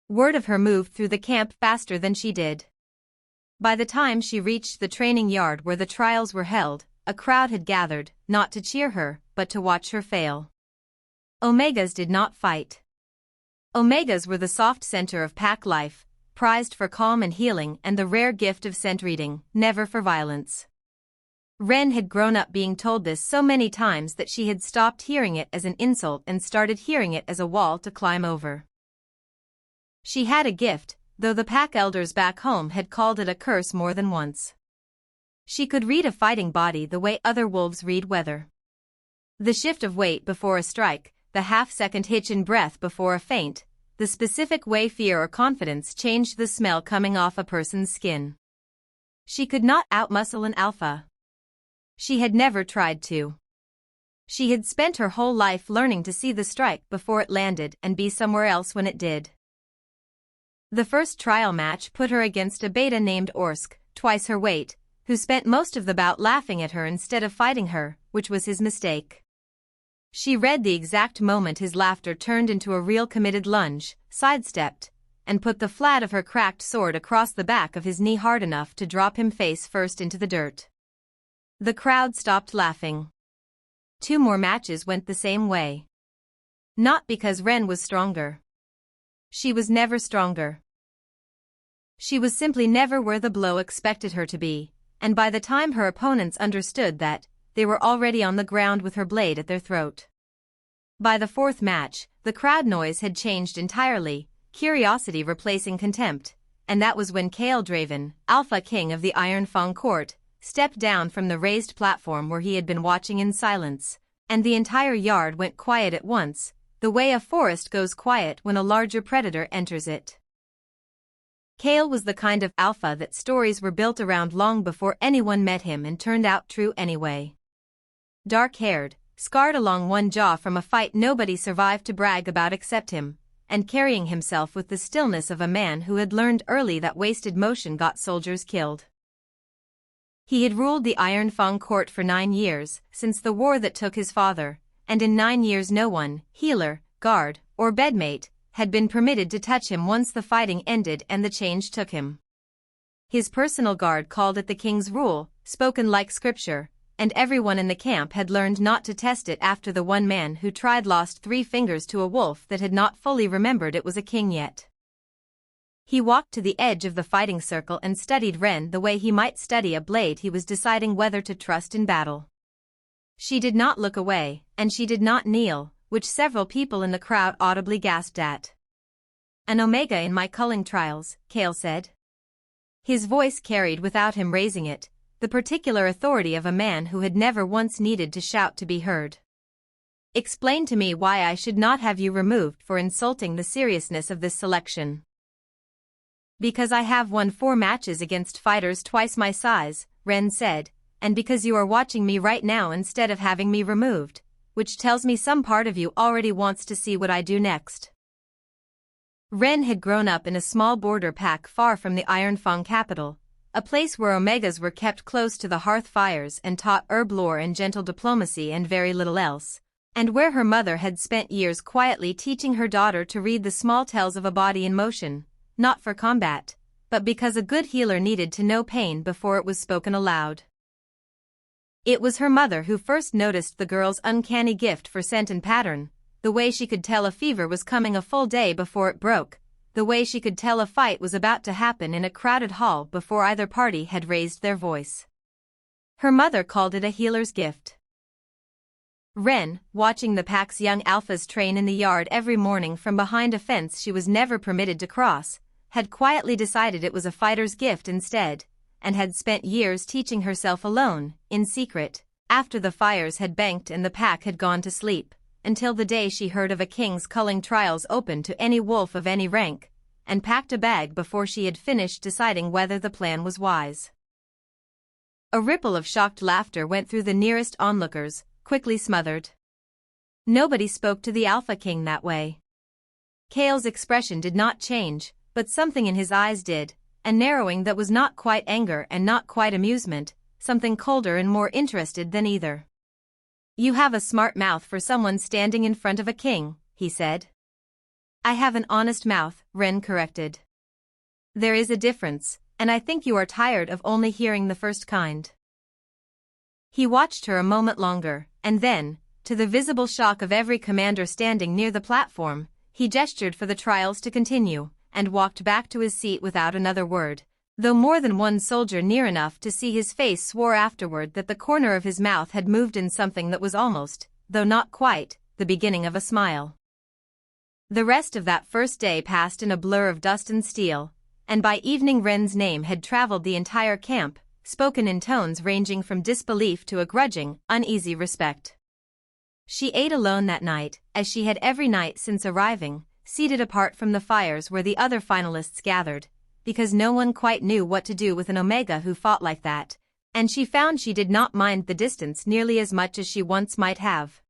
Word of her moved through the camp faster than she did. By the time she reached the training yard where the trials were held, a crowd had gathered, not to cheer her, but to watch her fail. Omegas did not fight. Omegas were the soft center of pack life, prized for calm and healing and the rare gift of scent reading, never for violence. Ren had grown up being told this so many times that she had stopped hearing it as an insult and started hearing it as a wall to climb over. She had a gift, though the pack elders back home had called it a curse more than once. She could read a fighting body the way other wolves read weather. The shift of weight before a strike, the half-second hitch in breath before a feint, the specific way fear or confidence changed the smell coming off a person's skin. She could not outmuscle an alpha. She had never tried to. She had spent her whole life learning to see the strike before it landed and be somewhere else when it did. The first trial match put her against a beta named Orsk, twice her weight, who spent most of the bout laughing at her instead of fighting her, which was his mistake. She read the exact moment his laughter turned into a real committed lunge, sidestepped, and put the flat of her cracked sword across the back of his knee hard enough to drop him face first into the dirt. The crowd stopped laughing. 2 more matches went the same way. Not because Ren was stronger. She was never stronger. She was simply never where the blow expected her to be, and by the time her opponents understood that, they were already on the ground with her blade at their throat. By the 4th match, the crowd noise had changed entirely, curiosity replacing contempt, and that was when Kale Draven, Alpha King of the Iron Fang Court, stepped down from the raised platform where he had been watching in silence, and the entire yard went quiet at once, the way a forest goes quiet when a larger predator enters it. Kale was the kind of alpha that stories were built around long before anyone met him and turned out true anyway. Dark-haired, scarred along one jaw from a fight nobody survived to brag about except him, and carrying himself with the stillness of a man who had learned early that wasted motion got soldiers killed. He had ruled the Iron Fang Court for 9 years, since the war that took his father, and in 9 years no one, healer, guard, or bedmate, had been permitted to touch him once the fighting ended and the change took him. His personal guard called it the king's rule, spoken like scripture, and everyone in the camp had learned not to test it after the one man who tried lost 3 fingers to a wolf that had not fully remembered it was a king yet. He walked to the edge of the fighting circle and studied Ren the way he might study a blade he was deciding whether to trust in battle. She did not look away, and she did not kneel, which several people in the crowd audibly gasped at. "An omega in my culling trials," Kale said. His voice carried without him raising it, the particular authority of a man who had never once needed to shout to be heard. "Explain to me why I should not have you removed for insulting the seriousness of this selection." "Because I have won 4 matches against fighters twice my size," Ren said, "and because you are watching me right now instead of having me removed, which tells me some part of you already wants to see what I do next." Ren had grown up in a small border pack far from the Iron Fang capital, a place where omegas were kept close to the hearth fires and taught herb lore and gentle diplomacy and very little else, and where her mother had spent years quietly teaching her daughter to read the small tells of a body in motion, not for combat, but because a good healer needed to know pain before it was spoken aloud. It was her mother who first noticed the girl's uncanny gift for scent and pattern, the way she could tell a fever was coming a full day before it broke, the way she could tell a fight was about to happen in a crowded hall before either party had raised their voice. Her mother called it a healer's gift. Ren, watching the pack's young alphas train in the yard every morning from behind a fence she was never permitted to cross, had quietly decided it was a fighter's gift instead, and had spent years teaching herself alone, in secret, after the fires had banked and the pack had gone to sleep, until the day she heard of a king's culling trials open to any wolf of any rank, and packed a bag before she had finished deciding whether the plan was wise. A ripple of shocked laughter went through the nearest onlookers, quickly smothered. Nobody spoke to the Alpha King that way. Kale's expression did not change, but something in his eyes did, a narrowing that was not quite anger and not quite amusement, something colder and more interested than either. "You have a smart mouth for someone standing in front of a king," he said. I have an honest mouth, Ren corrected. There is a difference, and I think you are tired of only hearing the first kind. He watched her a moment longer, and then, to the visible shock of every commander standing near the platform, he gestured for the trials to continue, and walked back to his seat without another word, though more than one soldier near enough to see his face swore afterward that the corner of his mouth had moved in something that was almost, though not quite, the beginning of a smile. The rest of that first day passed in a blur of dust and steel, and by evening Ren's name had traveled the entire camp, spoken in tones ranging from disbelief to a grudging, uneasy respect. She ate alone that night, as she had every night since arriving, seated apart from the fires where the other finalists gathered, because no one quite knew what to do with an Omega who fought like that, and she found she did not mind the distance nearly as much as she once might have.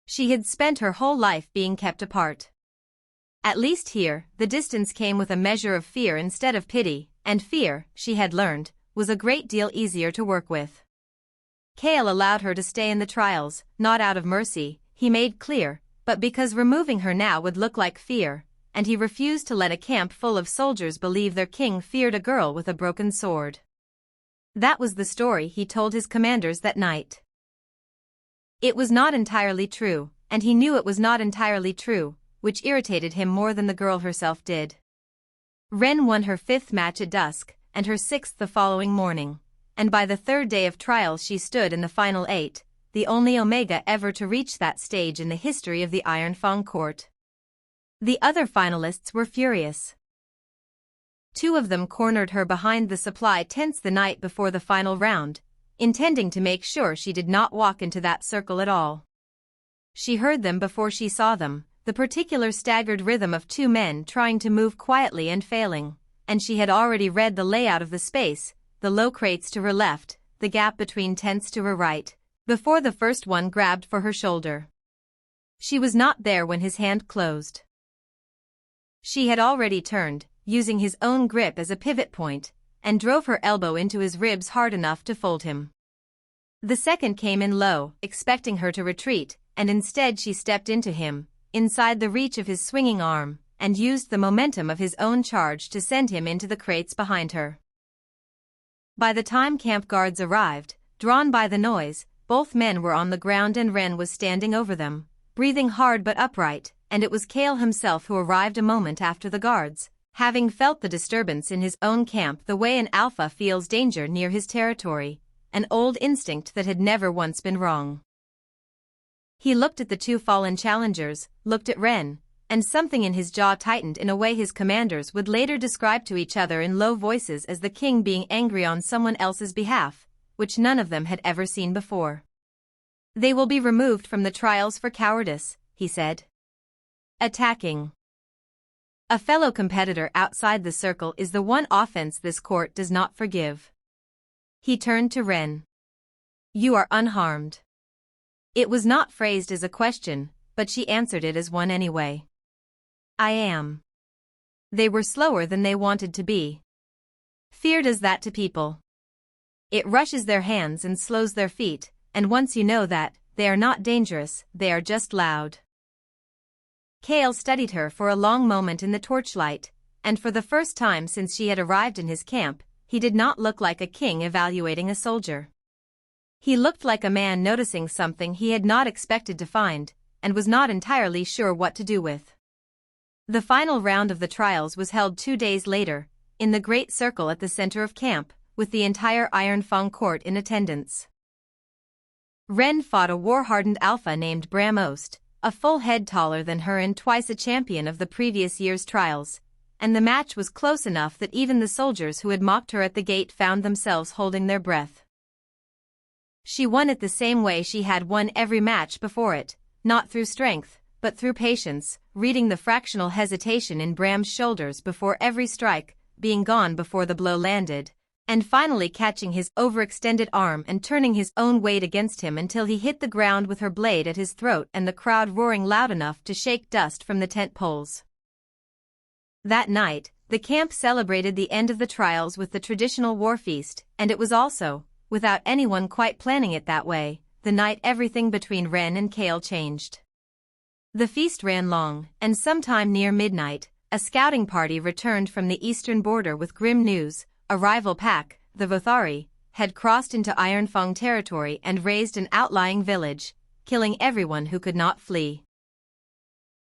She had spent her whole life being kept apart. At least here, the distance came with a measure of fear instead of pity, and fear, she had learned, was a great deal easier to work with. Kale allowed her to stay in the trials, not out of mercy, he made clear, but because removing her now would look like fear, and he refused to let a camp full of soldiers believe their king feared a girl with a broken sword. That was the story he told his commanders that night. It was not entirely true, and he knew it was not entirely true, which irritated him more than the girl herself did. Ren won her 5th match at dusk, and her 6th the following morning, and by the 3rd day of trials she stood in the final 8, the only Omega ever to reach that stage in the history of the Iron Fang court. The other finalists were furious. 2 of them cornered her behind the supply tents the night before the final round, intending to make sure she did not walk into that circle at all. She heard them before she saw them, the particular staggered rhythm of 2 men trying to move quietly and failing, and she had already read the layout of the space, the low crates to her left, the gap between tents to her right, before the first one grabbed for her shoulder. She was not there when his hand closed. She had already turned, using his own grip as a pivot point, and drove her elbow into his ribs hard enough to fold him. The second came in low, expecting her to retreat, and instead she stepped into him, inside the reach of his swinging arm, and used the momentum of his own charge to send him into the crates behind her. By the time camp guards arrived, drawn by the noise, both men were on the ground and Ren was standing over them, breathing hard but upright, and it was Kale himself who arrived a moment after the guards, having felt the disturbance in his own camp the way an alpha feels danger near his territory, an old instinct that had never once been wrong. He looked at the 2 fallen challengers, looked at Ren, and something in his jaw tightened in a way his commanders would later describe to each other in low voices as the king being angry on someone else's behalf, which none of them had ever seen before. They will be removed from the trials for cowardice, he said. Attacking a fellow competitor outside the circle is the one offense this court does not forgive. He turned to Ren. You are unharmed. It was not phrased as a question, but she answered it as one anyway. I am. They were slower than they wanted to be. Fear does that to people. It rushes their hands and slows their feet, and once you know that, they are not dangerous, they are just loud. Kale studied her for a long moment in the torchlight, and for the first time since she had arrived in his camp, he did not look like a king evaluating a soldier. He looked like a man noticing something he had not expected to find, and was not entirely sure what to do with. The final round of the trials was held 2 days later, in the great circle at the center of camp, with the entire Iron Fang court in attendance. Ren fought a war-hardened alpha named Bram Ost, a full head taller than her and twice a champion of the previous year's trials, and the match was close enough that even the soldiers who had mocked her at the gate found themselves holding their breath. She won it the same way she had won every match before it, not through strength, but through patience, reading the fractional hesitation in Bram's shoulders before every strike, being gone before the blow landed, and finally catching his overextended arm and turning his own weight against him until he hit the ground with her blade at his throat and the crowd roaring loud enough to shake dust from the tent poles. That night, the camp celebrated the end of the trials with the traditional war feast, and it was also, without anyone quite planning it that way, the night everything between Ren and Kale changed. The feast ran long, and sometime near midnight, a scouting party returned from the eastern border with grim news. A rival pack, the Vothari, had crossed into Ironfang territory and razed an outlying village, killing everyone who could not flee.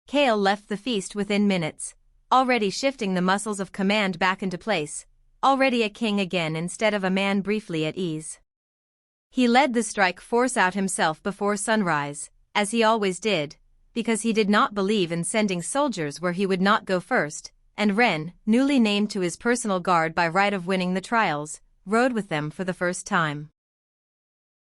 Kale left the feast within minutes, already shifting the muscles of command back into place, already a king again instead of a man briefly at ease. He led the strike force out himself before sunrise, as he always did, because he did not believe in sending soldiers where he would not go first, and Ren, newly named to his personal guard by right of winning the trials, rode with them for the first time.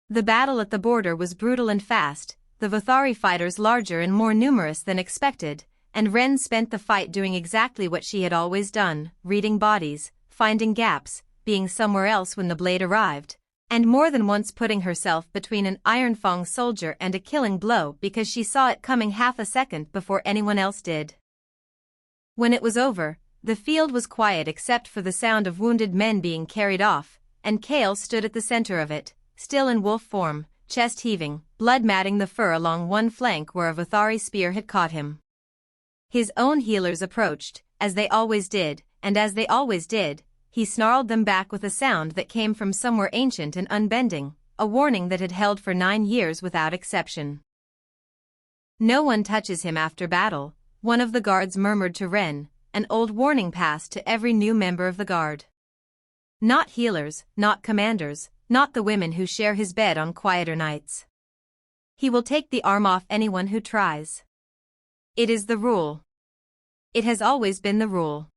The battle at the border was brutal and fast, the Vothari fighters larger and more numerous than expected, and Ren spent the fight doing exactly what she had always done, reading bodies, finding gaps, being somewhere else when the blade arrived, and more than once putting herself between an Ironfang soldier and a killing blow because she saw it coming half a second before anyone else did. When it was over, the field was quiet except for the sound of wounded men being carried off, and Kale stood at the center of it, still in wolf form, chest heaving, blood matting the fur along one flank where a Vothari spear had caught him. His own healers approached, as they always did, and as they always did, he snarled them back with a sound that came from somewhere ancient and unbending, a warning that had held for 9 years without exception. "No one touches him after battle," one of the guards murmured to Ren, an old warning passed to every new member of the guard. Not healers, not commanders, not the women who share his bed on quieter nights. He will take the arm off anyone who tries. It is the rule. It has always been the rule.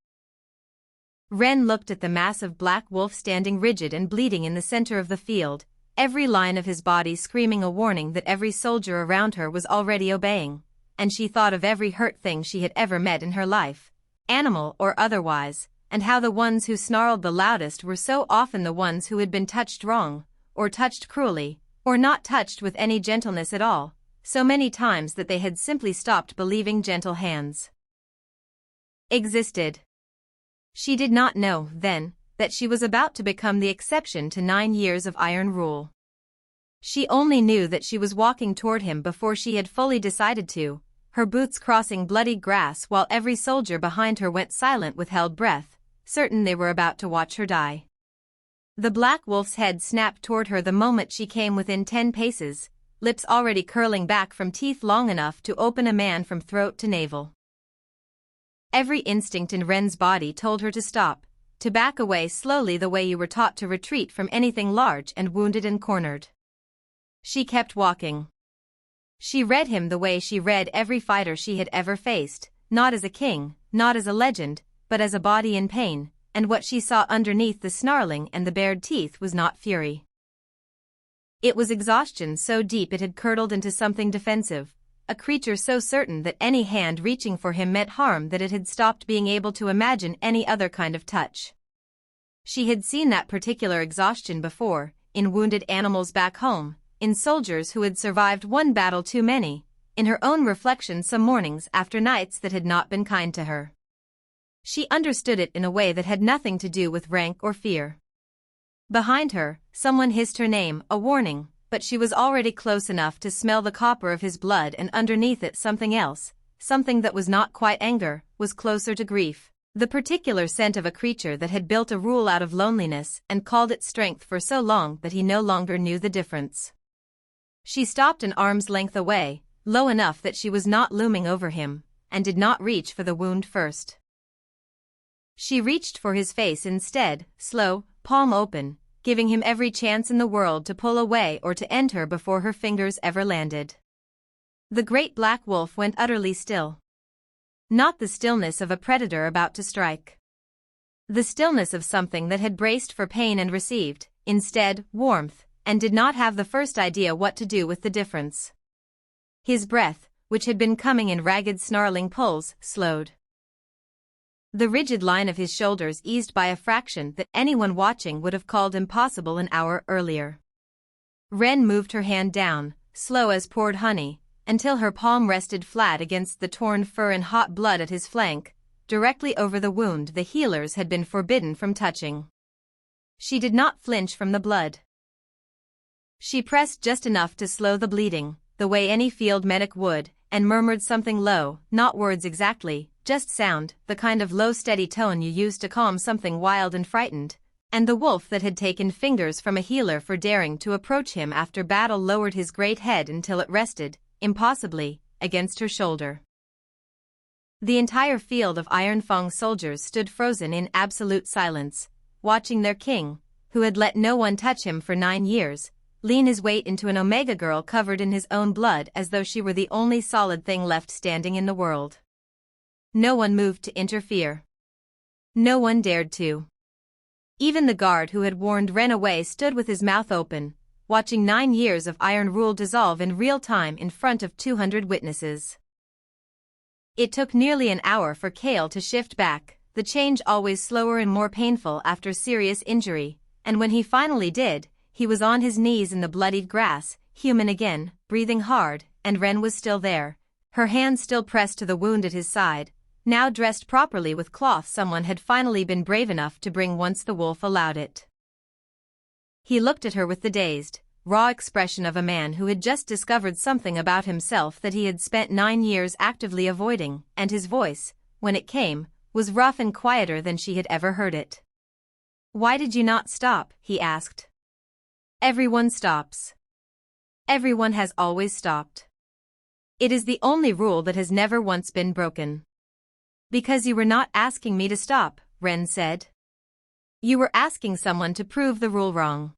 Ren looked at the massive black wolf standing rigid and bleeding in the center of the field, every line of his body screaming a warning that every soldier around her was already obeying, and she thought of every hurt thing she had ever met in her life, animal or otherwise, and how the ones who snarled the loudest were so often the ones who had been touched wrong, or touched cruelly, or not touched with any gentleness at all, so many times that they had simply stopped believing gentle hands existed. She did not know, then, that she was about to become the exception to 9 years of iron rule. She only knew that she was walking toward him before she had fully decided to, her boots crossing bloody grass while every soldier behind her went silent with held breath, certain they were about to watch her die. The black wolf's head snapped toward her the moment she came within 10 paces, lips already curling back from teeth long enough to open a man from throat to navel. Every instinct in Ren's body told her to stop, to back away slowly the way you were taught to retreat from anything large and wounded and cornered. She kept walking. She read him the way she read every fighter she had ever faced, not as a king, not as a legend, but as a body in pain, and what she saw underneath the snarling and the bared teeth was not fury. It was exhaustion so deep it had curdled into something defensive, a creature so certain that any hand reaching for him meant harm that it had stopped being able to imagine any other kind of touch. She had seen that particular exhaustion before, in wounded animals back home, in soldiers who had survived one battle too many, in her own reflection some mornings after nights that had not been kind to her. She understood it in a way that had nothing to do with rank or fear. Behind her, someone hissed her name, a warning, but she was already close enough to smell the copper of his blood, and underneath it something else, something that was not quite anger, was closer to grief, the particular scent of a creature that had built a rule out of loneliness and called it strength for so long that he no longer knew the difference. She stopped an arm's length away, low enough that she was not looming over him, and did not reach for the wound first. She reached for his face instead, slow, palm open, giving him every chance in the world to pull away or to end her before her fingers ever landed. The great black wolf went utterly still. Not the stillness of a predator about to strike. The stillness of something that had braced for pain and received, instead, warmth, and did not have the first idea what to do with the difference. His breath, which had been coming in ragged snarling pulls, slowed. The rigid line of his shoulders eased by a fraction that anyone watching would have called impossible an hour earlier. Ren moved her hand down, slow as poured honey, until her palm rested flat against the torn fur and hot blood at his flank, directly over the wound the healers had been forbidden from touching. She did not flinch from the blood. She pressed just enough to slow the bleeding, the way any field medic would, and murmured something low, not words exactly, just sound, the kind of low steady tone you use to calm something wild and frightened. And the wolf that had taken fingers from a healer for daring to approach him after battle lowered his great head until it rested, impossibly, against her shoulder. The entire field of Iron Fang soldiers stood frozen in absolute silence, watching their king, who had let no one touch him for 9 years, lean his weight into an Omega girl covered in his own blood as though she were the only solid thing left standing in the world. No one moved to interfere. No one dared to. Even the guard who had warned Ren away stood with his mouth open, watching 9 years of iron rule dissolve in real time in front of 200 witnesses. It took nearly an hour for Kale to shift back, the change always slower and more painful after serious injury, and when he finally did, he was on his knees in the bloodied grass, human again, breathing hard, and Ren was still there, her hand still pressed to the wound at his side, now dressed properly with cloth someone had finally been brave enough to bring once the wolf allowed it. He looked at her with the dazed, raw expression of a man who had just discovered something about himself that he had spent 9 years actively avoiding, and his voice, when it came, was rough and quieter than she had ever heard it. "Why did you not stop?" he asked. "Everyone stops. Everyone has always stopped. It is the only rule that has never once been broken." "Because you were not asking me to stop," Ren said. "You were asking someone to prove the rule wrong.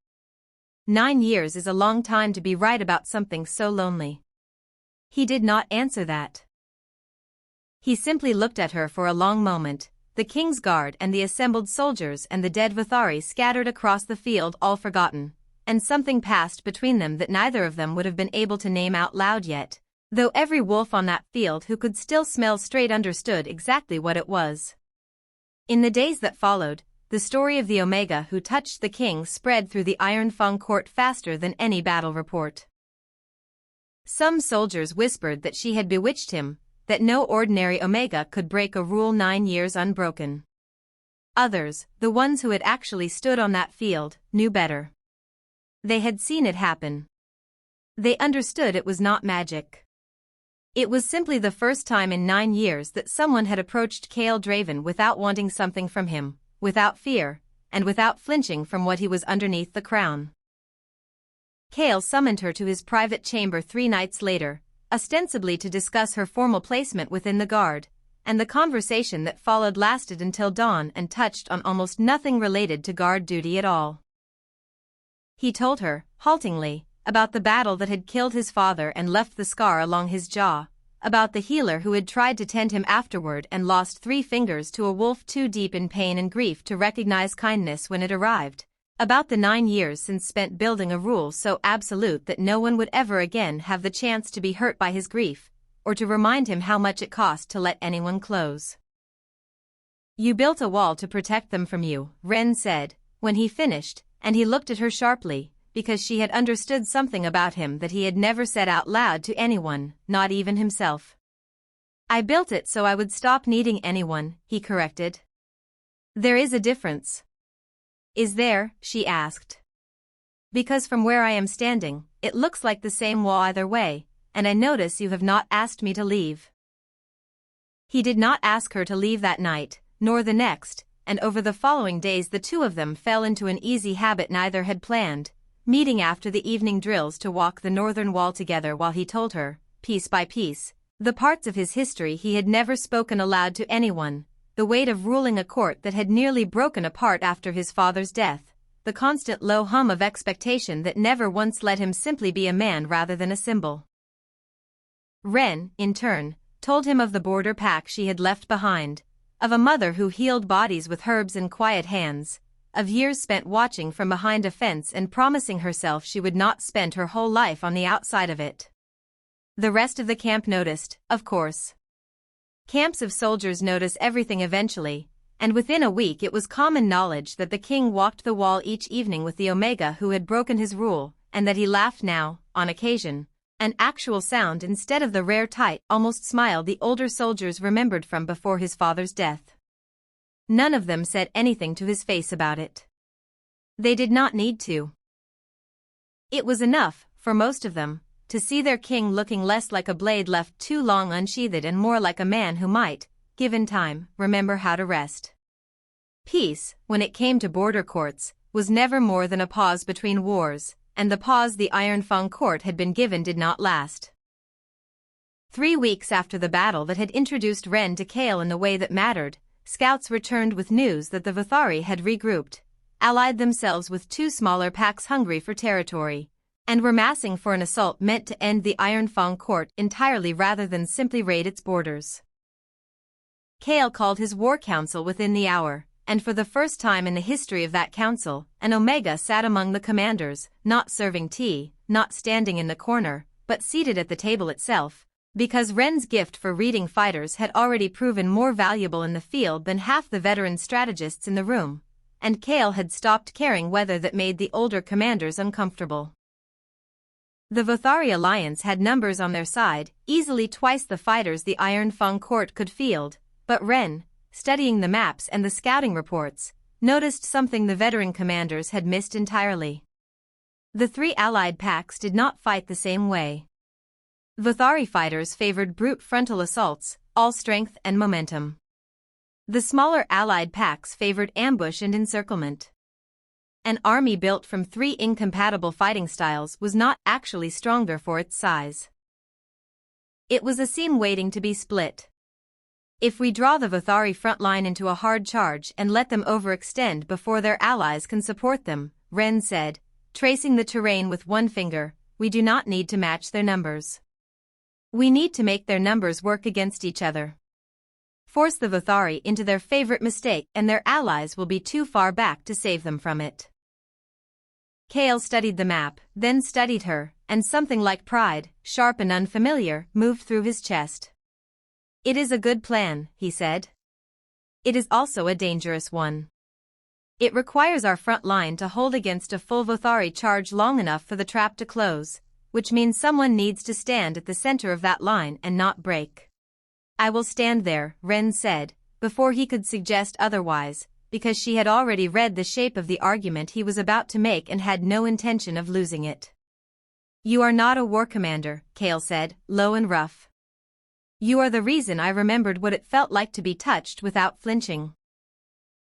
9 years is a long time to be right about something so lonely." He did not answer that. He simply looked at her for a long moment, the king's guard and the assembled soldiers and the dead Vithari scattered across the field all forgotten, and something passed between them that neither of them would have been able to name out loud yet, though every wolf on that field who could still smell straight understood exactly what it was. In the days that followed, the story of the Omega who touched the king spread through the Iron Fang court faster than any battle report. Some soldiers whispered that she had bewitched him, that no ordinary Omega could break a rule 9 years unbroken. Others, the ones who had actually stood on that field, knew better. They had seen it happen. They understood it was not magic. It was simply the first time in 9 years that someone had approached Kale Draven without wanting something from him, without fear, and without flinching from what he was underneath the crown. Kale summoned her to his private chamber 3 nights later, ostensibly to discuss her formal placement within the guard, and the conversation that followed lasted until dawn and touched on almost nothing related to guard duty at all. He told her, haltingly, about the battle that had killed his father and left the scar along his jaw, about the healer who had tried to tend him afterward and lost 3 fingers to a wolf too deep in pain and grief to recognize kindness when it arrived, about the 9 years since spent building a rule so absolute that no one would ever again have the chance to be hurt by his grief, or to remind him how much it cost to let anyone close. "You built a wall to protect them from you," Ren said, when he finished, and he looked at her sharply, because she had understood something about him that he had never said out loud to anyone, not even himself. "I built it so I would stop needing anyone," he corrected. "There is a difference." "Is there?" she asked. "Because from where I am standing, it looks like the same wall either way, and I notice you have not asked me to leave." He did not ask her to leave that night, nor the next, and over the following days the two of them fell into an easy habit neither had planned, meeting after the evening drills to walk the northern wall together while he told her, piece by piece, the parts of his history he had never spoken aloud to anyone, the weight of ruling a court that had nearly broken apart after his father's death, the constant low hum of expectation that never once let him simply be a man rather than a symbol. Ren, in turn, told him of the border pack she had left behind, of a mother who healed bodies with herbs and quiet hands, of years spent watching from behind a fence and promising herself she would not spend her whole life on the outside of it. The rest of the camp noticed, of course. Camps of soldiers notice everything eventually, and within a week it was common knowledge that the king walked the wall each evening with the Omega who had broken his rule, and that he laughed now, on occasion, an actual sound instead of the rare tight, almost smile the older soldiers remembered from before his father's death. None of them said anything to his face about it. They did not need to. It was enough, for most of them, to see their king looking less like a blade left too long unsheathed and more like a man who might, given time, remember how to rest. Peace, when it came to border courts, was never more than a pause between wars, and the pause the Iron Fang court had been given did not last. 3 weeks after the battle that had introduced Ren to Kale in the way that mattered, scouts returned with news that the Vathari had regrouped, allied themselves with 2 smaller packs hungry for territory, and were massing for an assault meant to end the Iron Fang court entirely rather than simply raid its borders. Kale called his war council within the hour, and for the first time in the history of that council, an Omega sat among the commanders, not serving tea, not standing in the corner, but seated at the table itself, because Ren's gift for reading fighters had already proven more valuable in the field than half the veteran strategists in the room, and Kale had stopped caring whether that made the older commanders uncomfortable. The Vathari alliance had numbers on their side, easily twice the fighters the Iron Fang court could field, but Ren, studying the maps and the scouting reports, noticed something the veteran commanders had missed entirely. The 3 allied packs did not fight the same way. Vathari fighters favored brute frontal assaults, all strength and momentum. The smaller allied packs favored ambush and encirclement. An army built from 3 incompatible fighting styles was not actually stronger for its size. It was a scene waiting to be split. If we draw the Vathari front line into a hard charge and let them overextend before their allies can support them, Ren said, tracing the terrain with one finger, we do not need to match their numbers. We need to make their numbers work against each other. Force the Vathari into their favorite mistake and their allies will be too far back to save them from it. Kale studied the map, then studied her, and something like pride, sharp and unfamiliar, moved through his chest. It is a good plan, he said. It is also a dangerous one. It requires our front line to hold against a full Vathari charge long enough for the trap to close, which means someone needs to stand at the center of that line and not break. I will stand there, Ren said, before he could suggest otherwise, because she had already read the shape of the argument he was about to make and had no intention of losing it. You are not a war commander, Kale said, low and rough. You are the reason I remembered what it felt like to be touched without flinching.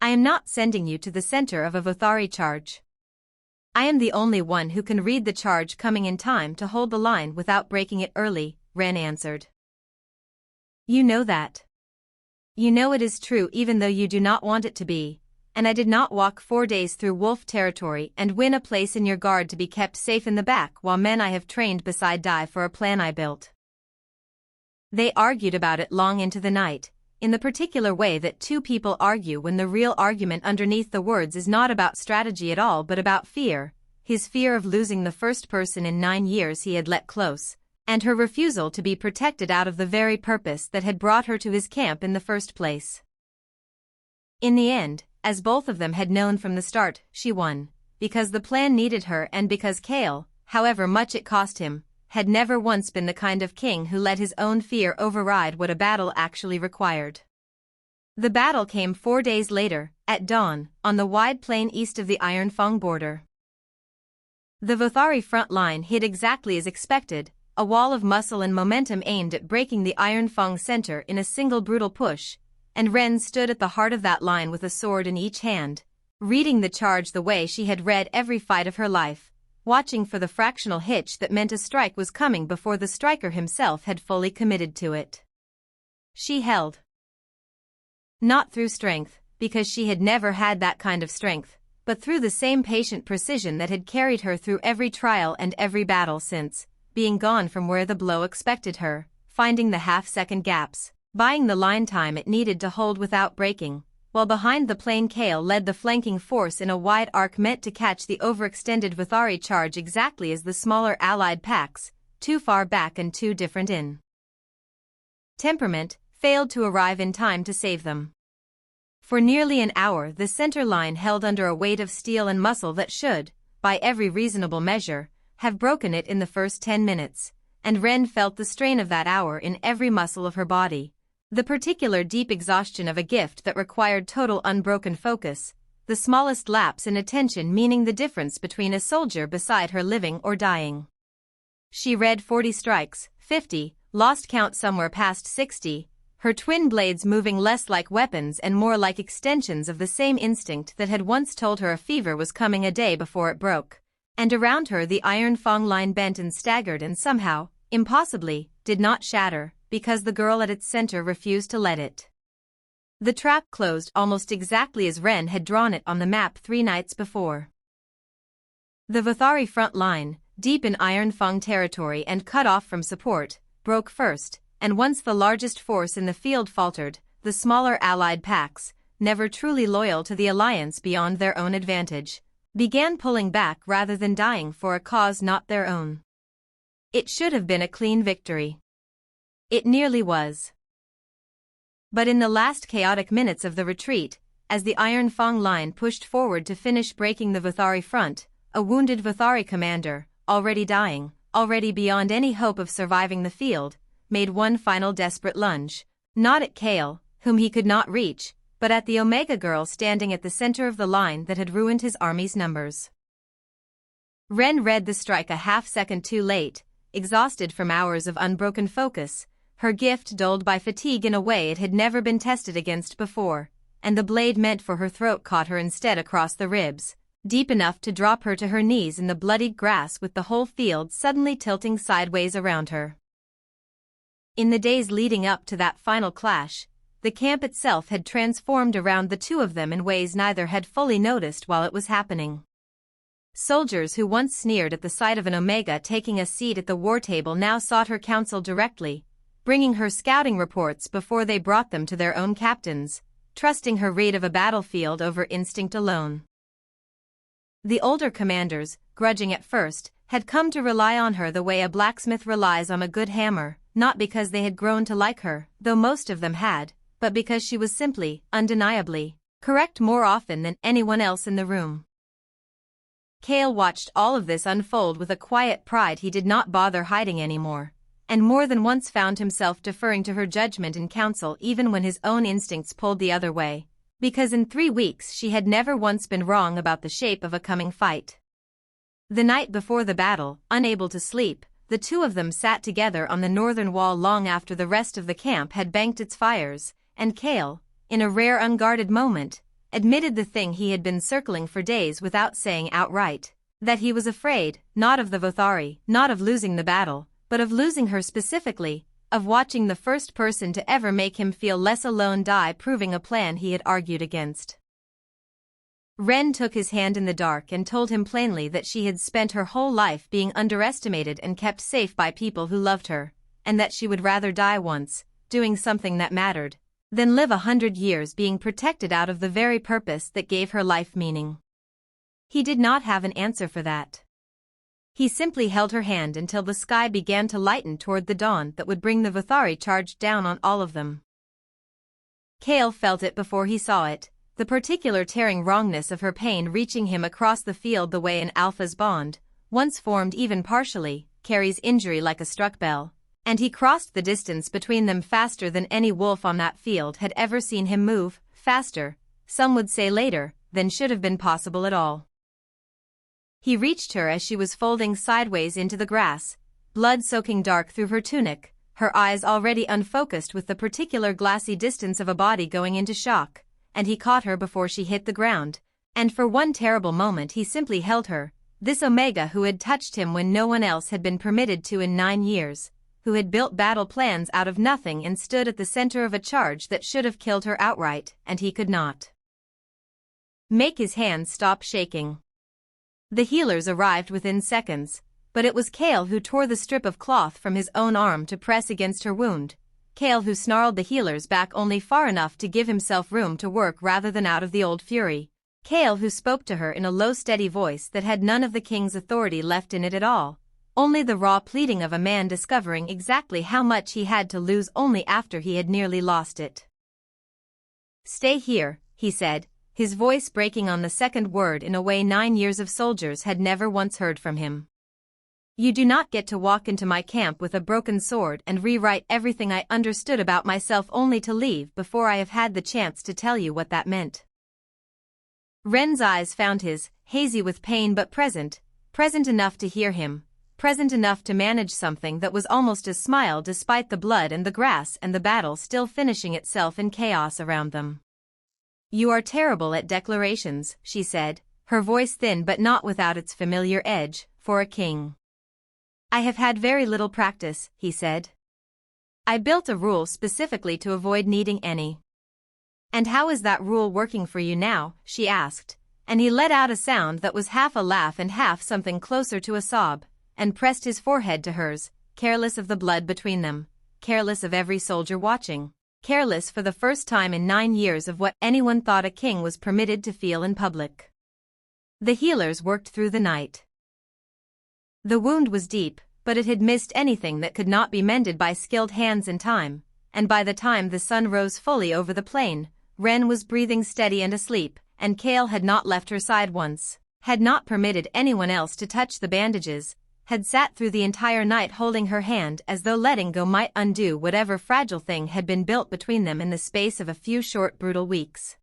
I am not sending you to the center of a Vathari charge. I am the only one who can read the charge coming in time to hold the line without breaking it early, Ren answered. You know that. You know it is true even though you do not want it to be, and I did not walk 4 days through wolf territory and win a place in your guard to be kept safe in the back while men I have trained beside die for a plan I built. They argued about it long into the night, in the particular way that 2 people argue when the real argument underneath the words is not about strategy at all but about fear, his fear of losing the first person in 9 years he had let close, and her refusal to be protected out of the very purpose that had brought her to his camp in the first place. In the end, as both of them had known from the start, she won, because the plan needed her and because Kale, however much it cost him, had never once been the kind of king who let his own fear override what a battle actually required. The battle came 4 days later, at dawn, on the wide plain east of the Iron Fang border. The Vathari front line hit exactly as expected, a wall of muscle and momentum aimed at breaking the Iron Fang center in a single brutal push, and Ren stood at the heart of that line with a sword in each hand, reading the charge the way she had read every fight of her life, watching for the fractional hitch that meant a strike was coming before the striker himself had fully committed to it. She held. Not through strength, because she had never had that kind of strength, but through the same patient precision that had carried her through every trial and every battle since, being gone from where the blow expected her, finding the half-second gaps, buying the line time it needed to hold without breaking, while behind the plain Kale led the flanking force in a wide arc meant to catch the overextended Vathari charge exactly as the smaller allied packs, too far back and too different in temperament, failed to arrive in time to save them. For nearly an hour the center line held under a weight of steel and muscle that should, by every reasonable measure, have broken it in the first 10 minutes, and Ren felt the strain of that hour in every muscle of her body. The particular deep exhaustion of a gift that required total unbroken focus, the smallest lapse in attention meaning the difference between a soldier beside her living or dying. She read 40 strikes, 50, lost count somewhere past 60, her twin blades moving less like weapons and more like extensions of the same instinct that had once told her a fever was coming a day before it broke. And around her the iron thong line bent and staggered and somehow, impossibly, did not shatter, because the girl at its center refused to let it. The trap closed almost exactly as Ren had drawn it on the map 3 nights before. The Vothari front line, deep in Iron Fang territory and cut off from support, broke first, and once the largest force in the field faltered, the smaller allied packs, never truly loyal to the alliance beyond their own advantage, began pulling back rather than dying for a cause not their own. It should have been a clean victory. It nearly was. But in the last chaotic minutes of the retreat, as the Iron Fang line pushed forward to finish breaking the Vothari front, a wounded Vothari commander, already dying, already beyond any hope of surviving the field, made one final desperate lunge, not at Kale, whom he could not reach, but at the Omega girl standing at the center of the line that had ruined his army's numbers. Ren read the strike a half-second too late, exhausted from hours of unbroken focus, her gift dulled by fatigue in a way it had never been tested against before, and the blade meant for her throat caught her instead across the ribs, deep enough to drop her to her knees in the bloodied grass with the whole field suddenly tilting sideways around her. In the days leading up to that final clash, the camp itself had transformed around the two of them in ways neither had fully noticed while it was happening. Soldiers who once sneered at the sight of an Omega taking a seat at the war table now sought her counsel directly, bringing her scouting reports before they brought them to their own captains, trusting her read of a battlefield over instinct alone. The older commanders, grudging at first, had come to rely on her the way a blacksmith relies on a good hammer, not because they had grown to like her, though most of them had, but because she was simply, undeniably, correct more often than anyone else in the room. Kale watched all of this unfold with a quiet pride he did not bother hiding anymore, and more than once found himself deferring to her judgment and counsel even when his own instincts pulled the other way, because in 3 weeks she had never once been wrong about the shape of a coming fight. The night before the battle, unable to sleep, the two of them sat together on the northern wall long after the rest of the camp had banked its fires, and Kale, in a rare unguarded moment, admitted the thing he had been circling for days without saying outright, that he was afraid, not of the Vothari, not of losing the battle, but of losing her specifically, of watching the first person to ever make him feel less alone die proving a plan he had argued against. Ren took his hand in the dark and told him plainly that she had spent her whole life being underestimated and kept safe by people who loved her, and that she would rather die once, doing something that mattered, than live 100 years being protected out of the very purpose that gave her life meaning. He did not have an answer for that. He simply held her hand until the sky began to lighten toward the dawn that would bring the Vothari charged down on all of them. Kale felt it before he saw it, the particular tearing wrongness of her pain reaching him across the field the way an alpha's bond, once formed even partially, carries injury like a struck bell, and he crossed the distance between them faster than any wolf on that field had ever seen him move, faster, some would say later, than should have been possible at all. He reached her as she was folding sideways into the grass, blood soaking dark through her tunic, her eyes already unfocused with the particular glassy distance of a body going into shock, and he caught her before she hit the ground, and for one terrible moment he simply held her, this Omega who had touched him when no one else had been permitted to in 9 years, who had built battle plans out of nothing and stood at the center of a charge that should have killed her outright, and he could not make his hands stop shaking. The healers arrived within seconds, but it was Kale who tore the strip of cloth from his own arm to press against her wound, Kale who snarled the healers back only far enough to give himself room to work rather than out of the old fury, Kale who spoke to her in a low steady voice that had none of the king's authority left in it at all, only the raw pleading of a man discovering exactly how much he had to lose only after he had nearly lost it. "Stay here," he said, his voice breaking on the second word in a way 9 years of soldiers had never once heard from him. "You do not get to walk into my camp with a broken sword and rewrite everything I understood about myself only to leave before I have had the chance to tell you what that meant." Ren's eyes found his, hazy with pain but present enough to hear him, present enough to manage something that was almost a smile despite the blood and the grass and the battle still finishing itself in chaos around them. "You are terrible at declarations," she said, her voice thin but not without its familiar edge, for a king. "I have had very little practice," he said. "I built a rule specifically to avoid needing any." "And how is that rule working for you now?" she asked, and he let out a sound that was half a laugh and half something closer to a sob, and pressed his forehead to hers, careless of the blood between them, careless of every soldier watching, careless for the first time in 9 years of what anyone thought a king was permitted to feel in public. The healers worked through the night. The wound was deep, but it had missed anything that could not be mended by skilled hands in time, and by the time the sun rose fully over the plain, Wren was breathing steady and asleep, and Kale had not left her side once, had not permitted anyone else to touch the bandages, had sat through the entire night holding her hand as though letting go might undo whatever fragile thing had been built between them in the space of a few short brutal weeks.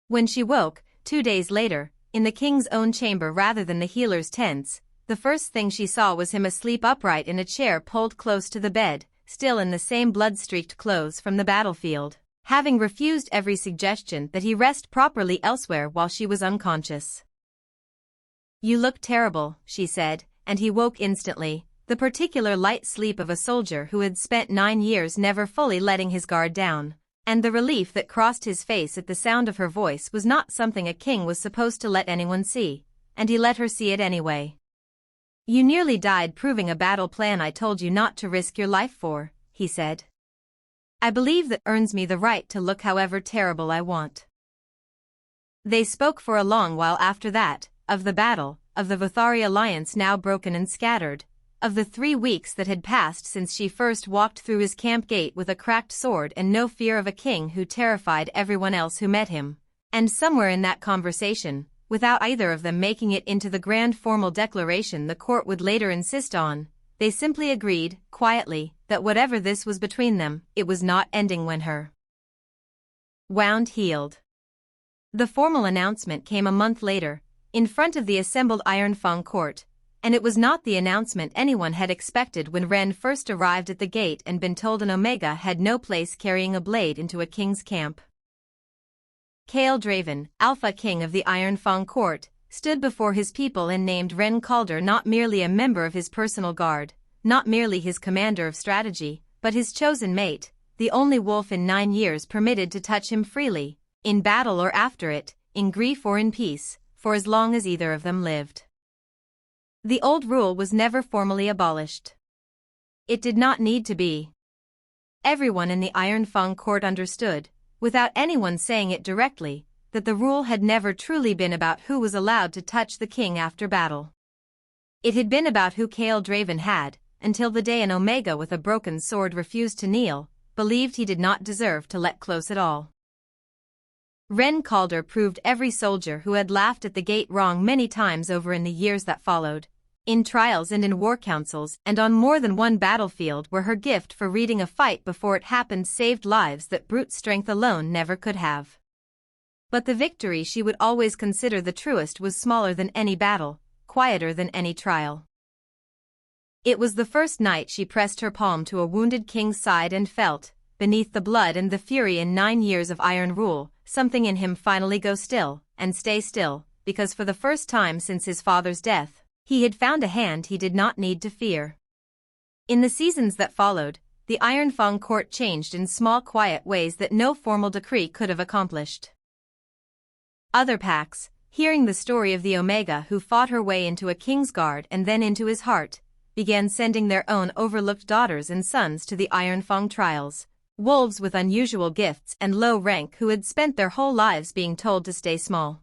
When she woke, 2 days later, in the king's own chamber rather than the healer's tents, the first thing she saw was him asleep upright in a chair pulled close to the bed, still in the same blood-streaked clothes from the battlefield, having refused every suggestion that he rest properly elsewhere while she was unconscious. "You look terrible," she said, and he woke instantly, the particular light sleep of a soldier who had spent 9 years never fully letting his guard down, and the relief that crossed his face at the sound of her voice was not something a king was supposed to let anyone see, and he let her see it anyway. "You nearly died proving a battle plan I told you not to risk your life for," he said. "I believe that earns me the right to look however terrible I want." They spoke for a long while after that, of the battle, of the Vothari alliance now broken and scattered, of the 3 weeks that had passed since she first walked through his camp gate with a cracked sword and no fear of a king who terrified everyone else who met him, and somewhere in that conversation, without either of them making it into the grand formal declaration the court would later insist on, they simply agreed, quietly, that whatever this was between them, it was not ending when her wound healed. The formal announcement came a month later, in front of the assembled Ironfang court, and it was not the announcement anyone had expected when Wren first arrived at the gate and been told an Omega had no place carrying a blade into a king's camp. Kale Draven, Alpha King of the Ironfang court, stood before his people and named Wren Calder not merely a member of his personal guard, not merely his commander of strategy, but his chosen mate, the only wolf in 9 years permitted to touch him freely, in battle or after it, in grief or in peace, for as long as either of them lived. The old rule was never formally abolished. It did not need to be. Everyone in the Ironfang court understood, without anyone saying it directly, that the rule had never truly been about who was allowed to touch the king after battle. It had been about who Kale Draven had, until the day an Omega with a broken sword refused to kneel, believed he did not deserve to let close at all. Wren Calder proved every soldier who had laughed at the gate wrong many times over in the years that followed, in trials and in war councils and on more than one battlefield where her gift for reading a fight before it happened saved lives that brute strength alone never could have. But the victory she would always consider the truest was smaller than any battle, quieter than any trial. It was the first night she pressed her palm to a wounded king's side and felt, beneath the blood and the fury in 9 years of iron rule, something in him finally go still, and stay still, because for the first time since his father's death, he had found a hand he did not need to fear. In the seasons that followed, the Ironfang court changed in small quiet ways that no formal decree could have accomplished. Other packs, hearing the story of the Omega who fought her way into a king's guard and then into his heart, began sending their own overlooked daughters and sons to the Ironfang trials, wolves with unusual gifts and low rank who had spent their whole lives being told to stay small.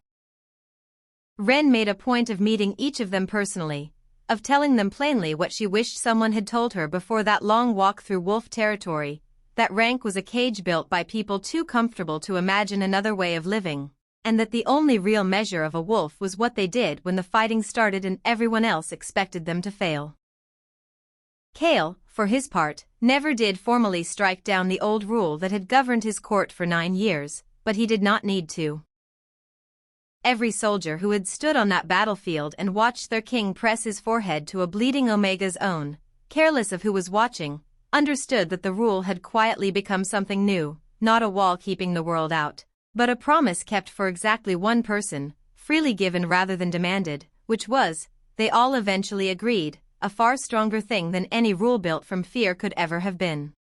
Wren made a point of meeting each of them personally, of telling them plainly what she wished someone had told her before that long walk through wolf territory, that rank was a cage built by people too comfortable to imagine another way of living, and that the only real measure of a wolf was what they did when the fighting started and everyone else expected them to fail. Kale, for his part, never did formally strike down the old rule that had governed his court for 9 years, but he did not need to. Every soldier who had stood on that battlefield and watched their king press his forehead to a bleeding Omega's own, careless of who was watching, understood that the rule had quietly become something new, not a wall keeping the world out, but a promise kept for exactly one person, freely given rather than demanded, which was, they all eventually agreed, a far stronger thing than any rule built from fear could ever have been.